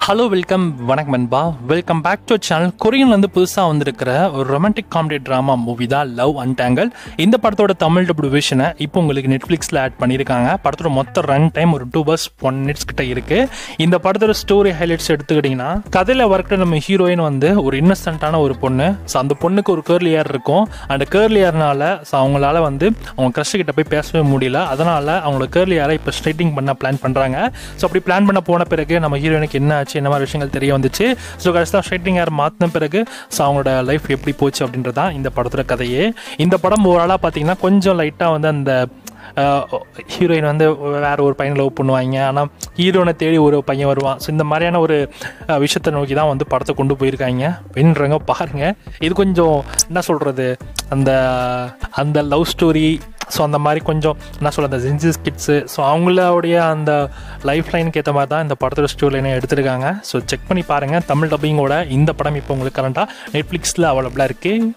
Hello welcome வணக்கம் நண்பா. Welcome back to channel. கொரியன்லேருந்து புதுசாக வந்திருக்கிற ஒரு ரொமான்டிக் காமெடி ட்ராமா மூவி தான் லவ் அன்டாங்கிள். இந்த படத்தோட தமிழ் டப்டு விஷனை இப்போ உங்களுக்கு நெட்ஃப்ளிக்ஸில் ஆட் பண்ணியிருக்காங்க. படத்தோட மொத்த ரன் டைம் ஒரு 2 hours 1 minutes கிட்ட இருக்குது. இந்த படத்தோட ஸ்டோரி ஹைலைட்ஸ் எடுத்துக்கிட்டிங்கன்னா, கதையில் ஒர்க்கிற நம்ம ஹீரோயின் வந்து ஒரு இன்னசென்ட்டான ஒரு பொண்ணு. ஸோ அந்த பொண்ணுக்கு ஒரு கேர்லி ஹேர் இருக்கும். அந்த கேர்லி ஹேர்னால ஸோ அவங்களால வந்து அவங்க க்ரஷ் கிட்ட போய் பேசவே முடியல. அதனால் அவங்களோட கேர்லி ஹேரை இப்போ ஸ்ட்ரைட்டிங் பண்ண பிளான் பண்ணுறாங்க. ஸோ அப்படி பிளான் பண்ண போன பிறகு நம்ம ஹீரோயினுக்கு என்ன ஆச்சு, என்ன மாதிரி விஷயங்கள் தெரிய வந்துச்சு. ஸோ கடைசியாக ஸ்ட்ரைட்டிங் ஹேர் மாற்றின பிறகு ஸோ அவங்களோட லைஃப் எப்படி போச்சு அப்படின்றதான் இந்த படத்தோட கதையே. இந்த படம் ஓவராலாக பார்த்தீங்கன்னா கொஞ்சம் லைட்டாக வந்து அந்த ஹீரோயின் வந்து வேற ஒரு பையனை லவ் பண்ணுவாங்க, ஆனால் ஹீரோனை தேடி ஒரு பையன் வருவான். ஸோ இந்த மாதிரியான ஒரு விஷயத்தை நோக்கி தான் வந்து படத்தை கொண்டு போயிருக்காங்க. வென்றவங்க பாருங்கள். இது கொஞ்சம் என்ன சொல்கிறது, அந்த அந்த லவ் ஸ்டோரி, ஸோ அந்த மாதிரி கொஞ்சம் என்ன சொல்ல, அந்த ஜென்சிஸ் கிட்ஸு, ஸோ அவங்களுடைய அந்த லைஃப் லைனுக்கு ஏற்ற மாதிரி தான் இந்த படத்தோட ஸ்டோரி லைனை எடுத்திருக்காங்க. ஸோ செக் பண்ணி பாருங்கள். தமிழ் டப்பிங்கோட இந்த படம் இப்போ உங்களுக்கு கரண்ட்டாக நெட்ஃப்ளிக்ஸில் அவைலபிளாக இருக்குது.